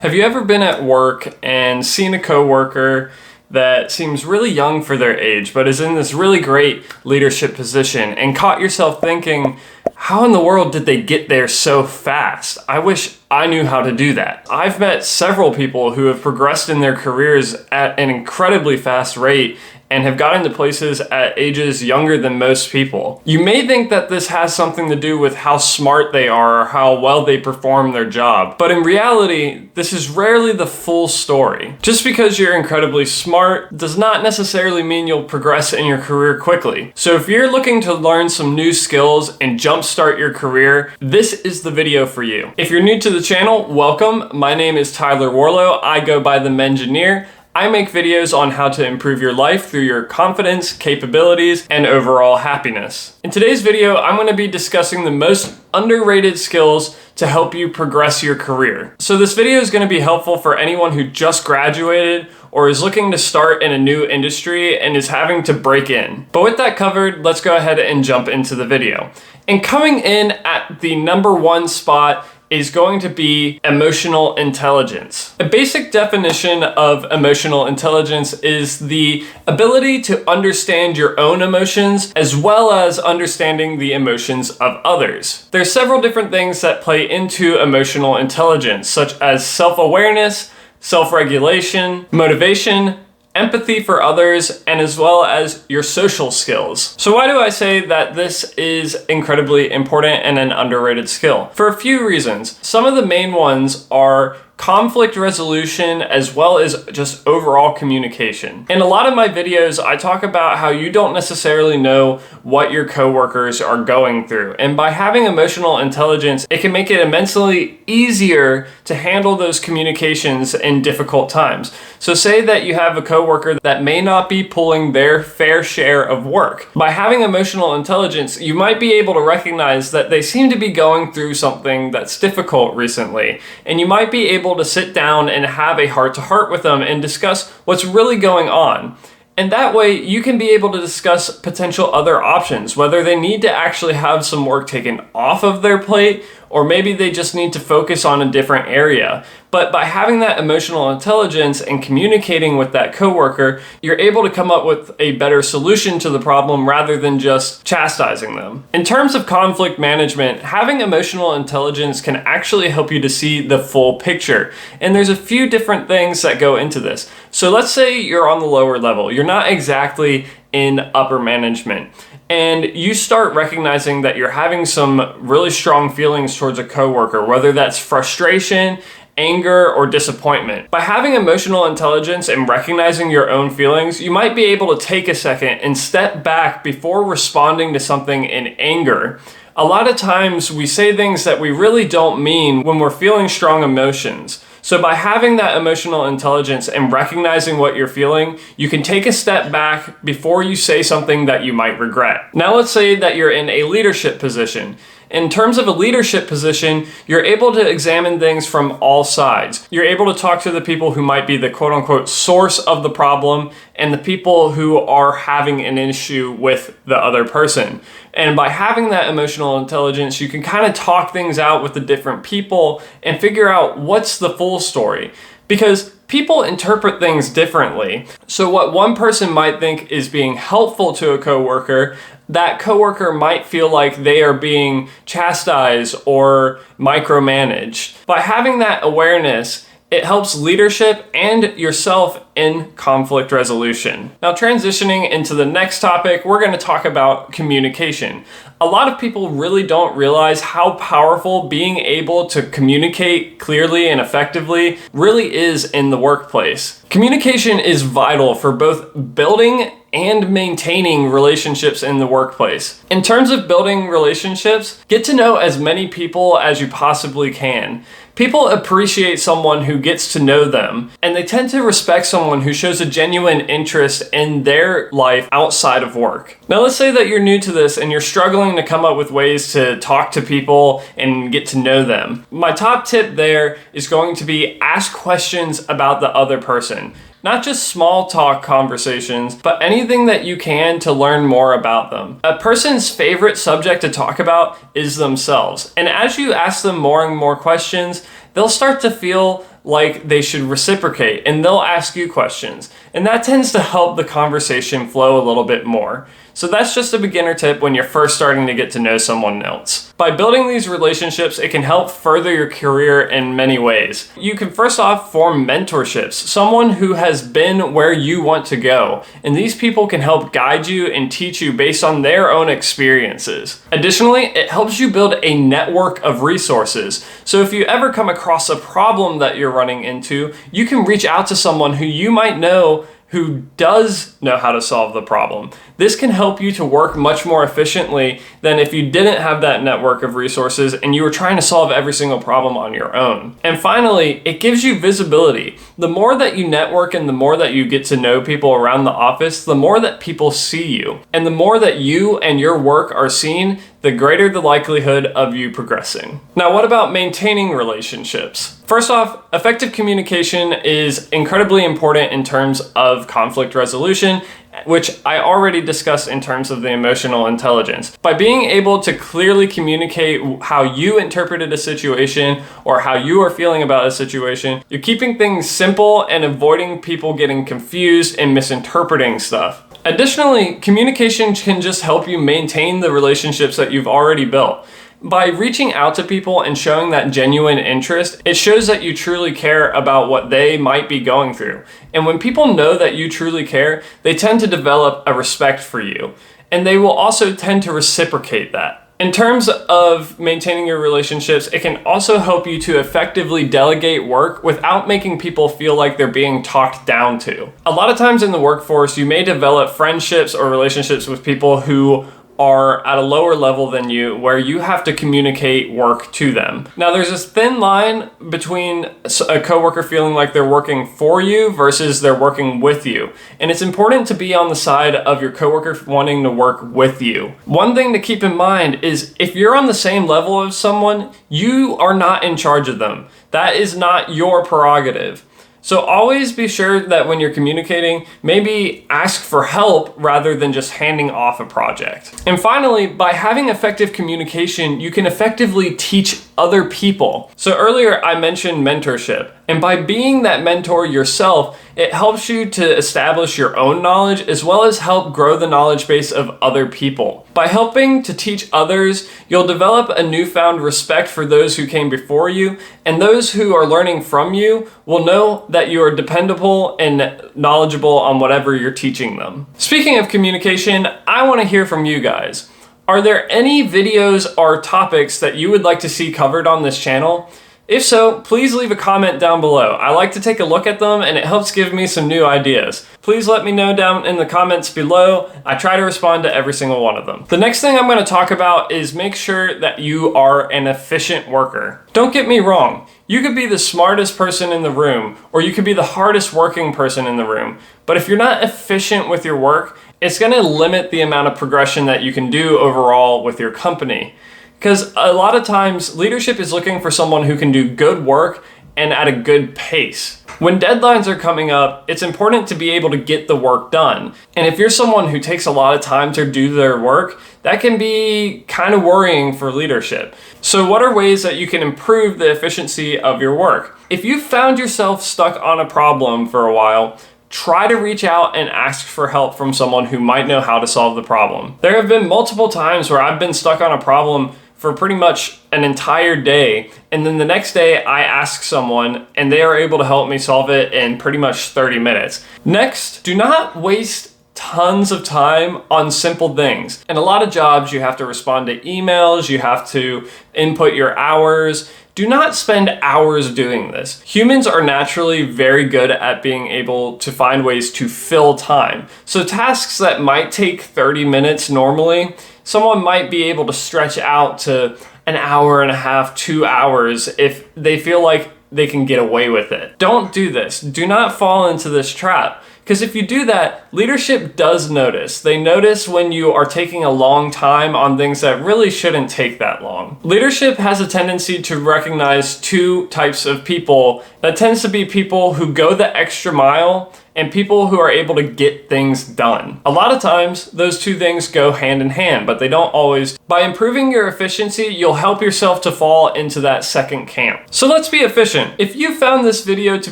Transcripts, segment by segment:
Have you ever been at work and seen a coworker that seems really young for their age, but is in this really great leadership position and caught yourself thinking, how in the world did they get there so fast? I wish I knew how to do that. I've met several people who have progressed in their careers at an incredibly fast rate and have gotten to places at ages younger than most people. You may think that this has something to do with how smart they are or how well they perform their job, but in reality, this is rarely the full story. Just because you're incredibly smart does not necessarily mean you'll progress in your career quickly. So if you're looking to learn some new skills and jumpstart your career, this is the video for you. If you're new to the channel, welcome. My name is Tyler Warlow. I go by the Mengineer. I make videos on how to improve your life through your confidence, capabilities, and overall happiness. In today's video, I'm going to be discussing the most underrated skills to help you progress your career. So this video is going to be helpful for anyone who just graduated or is looking to start in a new industry and is having to break in. But with that covered, let's go ahead and jump into the video. And coming in at the number one spot is going to be emotional intelligence. A basic definition of emotional intelligence is the ability to understand your own emotions as well as understanding the emotions of others. There are several different things that play into emotional intelligence, such as self-awareness, self-regulation, motivation, empathy for others, and as well as your social skills. So why do I say that this is incredibly important and an underrated skill? For a few reasons. Some of the main ones are conflict resolution as well as just overall communication. In a lot of my videos, I talk about how you don't necessarily know what your coworkers are going through. And by having emotional intelligence, it can make it immensely easier to handle those communications in difficult times. So say that you have a coworker that may not be pulling their fair share of work. By having emotional intelligence, you might be able to recognize that they seem to be going through something that's difficult recently. And you might be able to sit down and have a heart-to-heart with them and discuss what's really going on. And that way you can be able to discuss potential other options, whether they need to actually have some work taken off of their plate or maybe they just need to focus on a different area. But by having that emotional intelligence and communicating with that coworker, you're able to come up with a better solution to the problem rather than just chastising them. In terms of conflict management, having emotional intelligence can actually help you to see the full picture. And there's a few different things that go into this. So let's say you're on the lower level. You're not exactly in upper management. And you start recognizing that you're having some really strong feelings towards a coworker, whether that's frustration, anger, or disappointment. By having emotional intelligence and recognizing your own feelings, you might be able to take a second and step back before responding to something in anger. A lot of times we say things that we really don't mean when we're feeling strong emotions. So by having that emotional intelligence and recognizing what you're feeling, you can take a step back before you say something that you might regret. Now let's say that you're in a leadership position. In terms of a leadership position, you're able to examine things from all sides. You're able to talk to the people who might be the quote-unquote source of the problem and the people who are having an issue with the other person. And by having that emotional intelligence, you can kind of talk things out with the different people and figure out what's the full story. Because people interpret things differently. So what one person might think is being helpful to a coworker, that coworker might feel like they are being chastised or micromanaged. By having that awareness, it helps leadership and yourself in conflict resolution. Now, transitioning into the next topic, we're going to talk about communication. A lot of people really don't realize how powerful being able to communicate clearly and effectively really is in the workplace. Communication is vital for both building and maintaining relationships in the workplace. In terms of building relationships, get to know as many people as you possibly can. People appreciate someone who gets to know them, and they tend to respect someone who shows a genuine interest in their life outside of work. Now let's say that you're new to this and you're struggling to come up with ways to talk to people and get to know them. My top tip there is going to be ask questions about the other person. Not just small talk conversations, but anything that you can to learn more about them. A person's favorite subject to talk about is themselves. And as you ask them more and more questions, they'll start to feel like they should reciprocate, and they'll ask you questions. And that tends to help the conversation flow a little bit more. So that's just a beginner tip when you're first starting to get to know someone else. By building these relationships, it can help further your career in many ways. You can first off form mentorships, someone who has been where you want to go. And these people can help guide you and teach you based on their own experiences. Additionally, it helps you build a network of resources. So if you ever come across a problem that you're running into, you can reach out to someone who you might know who does know how to solve the problem. This can help you to work much more efficiently than if you didn't have that network of resources and you were trying to solve every single problem on your own. And finally, it gives you visibility. The more that you network and the more that you get to know people around the office, the more that people see you. And the more that you and your work are seen, the greater the likelihood of you progressing. Now, what about maintaining relationships? First off, effective communication is incredibly important in terms of conflict resolution, which I already discussed in terms of the emotional intelligence. By being able to clearly communicate how you interpreted a situation or how you are feeling about a situation, you're keeping things simple and avoiding people getting confused and misinterpreting stuff. Additionally, communication can just help you maintain the relationships that you've already built. By reaching out to people and showing that genuine interest, it shows that you truly care about what they might be going through. And when people know that you truly care, they tend to develop a respect for you. And they will also tend to reciprocate that. In terms of maintaining your relationships, it can also help you to effectively delegate work without making people feel like they're being talked down to. A lot of times in the workforce, you may develop friendships or relationships with people who are at a lower level than you, where you have to communicate work to them. Now, there's this thin line between a coworker feeling like they're working for you versus they're working with you. And it's important to be on the side of your coworker wanting to work with you. One thing to keep in mind is if you're on the same level as someone, you are not in charge of them. That is not your prerogative. So always be sure that when you're communicating, maybe ask for help rather than just handing off a project. And finally, by having effective communication, you can effectively teach other people. So earlier I mentioned mentorship, and by being that mentor yourself, it helps you to establish your own knowledge as well as help grow the knowledge base of other people. By helping to teach others, you'll develop a newfound respect for those who came before you, and those who are learning from you will know that you are dependable and knowledgeable on whatever you're teaching them. Speaking of communication, I want to hear from you guys. Are there any videos or topics that you would like to see covered on this channel? If so, please leave a comment down below. I like to take a look at them and it helps give me some new ideas. Please let me know down in the comments below. I try to respond to every single one of them. The next thing I'm going to talk about is make sure that you are an efficient worker. Don't get me wrong. You could be the smartest person in the room, or you could be the hardest working person in the room. But if you're not efficient with your work, it's going to limit the amount of progression that you can do overall with your company. Because a lot of times, leadership is looking for someone who can do good work and at a good pace. When deadlines are coming up, it's important to be able to get the work done. And if you're someone who takes a lot of time to do their work, that can be kind of worrying for leadership. So what are ways that you can improve the efficiency of your work? If you found yourself stuck on a problem for a while, try to reach out and ask for help from someone who might know how to solve the problem. There have been multiple times where I've been stuck on a problem for pretty much an entire day, and then the next day I ask someone and they are able to help me solve it in pretty much 30 minutes. Next, do not waste tons of time on simple things. In a lot of jobs, you have to respond to emails, you have to input your hours. Do not spend hours doing this. Humans are naturally very good at being able to find ways to fill time. So tasks that might take 30 minutes normally, someone might be able to stretch out to an hour and a half, 2 hours if they feel like they can get away with it. Don't do this. Do not fall into this trap. Because if you do that, leadership does notice. They notice when you are taking a long time on things that really shouldn't take that long. Leadership has a tendency to recognize two types of people. That tends to be people who go the extra mile and people who are able to get things done. A lot of times, those two things go hand in hand, but they don't always. By improving your efficiency, you'll help yourself to fall into that second camp. So let's be efficient. If you found this video to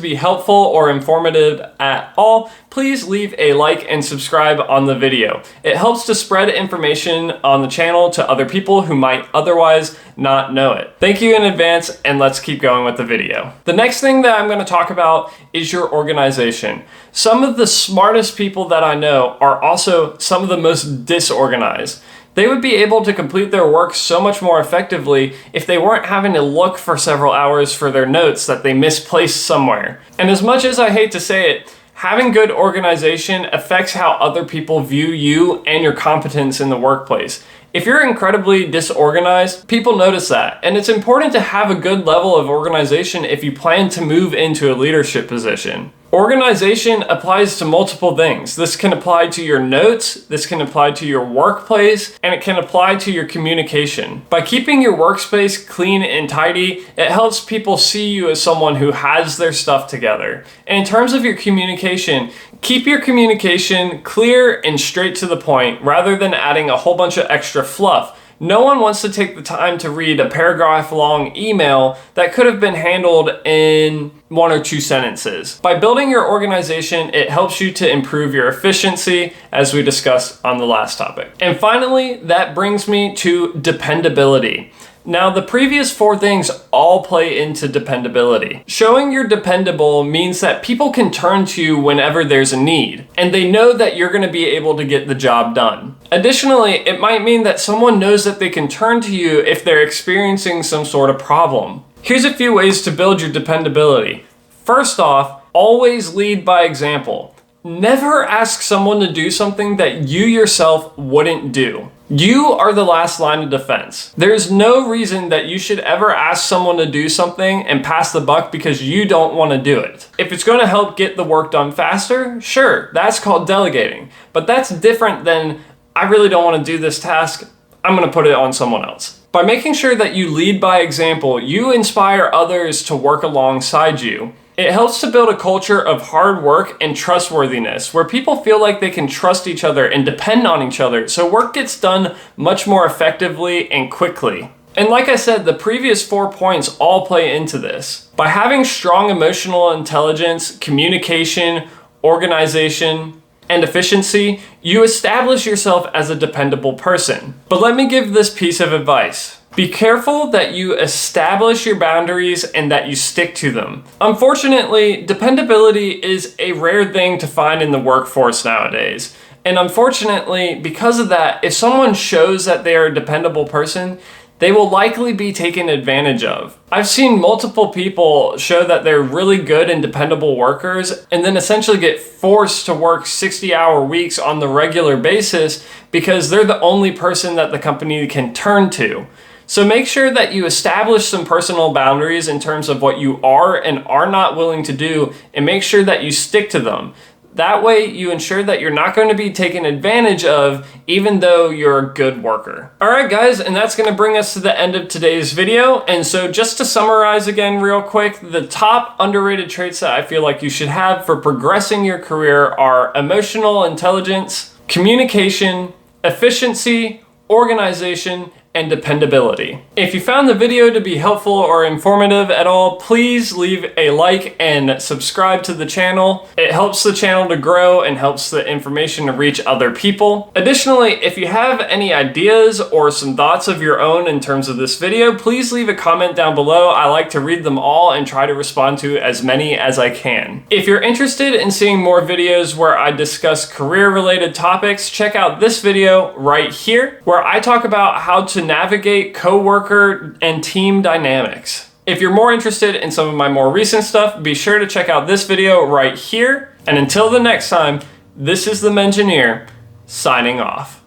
be helpful or informative at all, please leave a like and subscribe on the video. It helps to spread information on the channel to other people who might otherwise not know it. Thank you in advance, and let's keep going with the video. The next thing that I'm going to talk about is your organization. Some of the smartest people that I know are also some of the most disorganized. They would be able to complete their work so much more effectively if they weren't having to look for several hours for their notes that they misplaced somewhere. And as much as I hate to say it, having good organization affects how other people view you and your competence in the workplace. If you're incredibly disorganized, people notice that, and it's important to have a good level of organization if you plan to move into a leadership position. Organization applies to multiple things. This can apply to your notes, this can apply to your workplace, and it can apply to your communication. By keeping your workspace clean and tidy, it helps people see you as someone who has their stuff together. And in terms of your communication, keep your communication clear and straight to the point rather than adding a whole bunch of extra fluff. No one wants to take the time to read a paragraph-long email that could have been handled in 1 or 2 sentences. By building your organization, it helps you to improve your efficiency, as we discussed on the last topic. And finally, that brings me to dependability. Now, the previous 4 things all play into dependability. Showing you're dependable means that people can turn to you whenever there's a need, and they know that you're going to be able to get the job done. Additionally, it might mean that someone knows that they can turn to you if they're experiencing some sort of problem. Here's a few ways to build your dependability. First off, always lead by example. Never ask someone to do something that you yourself wouldn't do. You are the last line of defense. There's no reason that you should ever ask someone to do something and pass the buck because you don't want to do it. If it's going to help get the work done faster, sure, that's called delegating. But that's different than, I really don't want to do this task, I'm going to put it on someone else. By making sure that you lead by example, you inspire others to work alongside you. It helps to build a culture of hard work and trustworthiness, where people feel like they can trust each other and depend on each other, so work gets done much more effectively and quickly. And like I said, the previous 4 points all play into this. By having strong emotional intelligence, communication, organization, and efficiency, you establish yourself as a dependable person. But let me give this piece of advice. Be careful that you establish your boundaries and that you stick to them. Unfortunately, dependability is a rare thing to find in the workforce nowadays. And unfortunately, because of that, if someone shows that they are a dependable person, they will likely be taken advantage of. I've seen multiple people show that they're really good and dependable workers and then essentially get forced to work 60-hour weeks on the regular basis because they're the only person that the company can turn to. So make sure that you establish some personal boundaries in terms of what you are and are not willing to do, and make sure that you stick to them. That way you ensure that you're not going to be taken advantage of even though you're a good worker. Alright guys, and that's going to bring us to the end of today's video. And so just to summarize again real quick, the top underrated traits that I feel like you should have for progressing your career are emotional intelligence, communication, efficiency, organization, and dependability. If you found the video to be helpful or informative at all, please leave a like and subscribe to the channel. It helps the channel to grow and helps the information to reach other people. Additionally, if you have any ideas or some thoughts of your own in terms of this video, please leave a comment down below. I like to read them all and try to respond to as many as I can. If you're interested in seeing more videos where I discuss career-related topics, check out this video right here, where I talk about how to navigate coworker and team dynamics. If you're more interested in some of my more recent stuff, be sure to check out this video right here. And until the next time, this is the Mengineer signing off.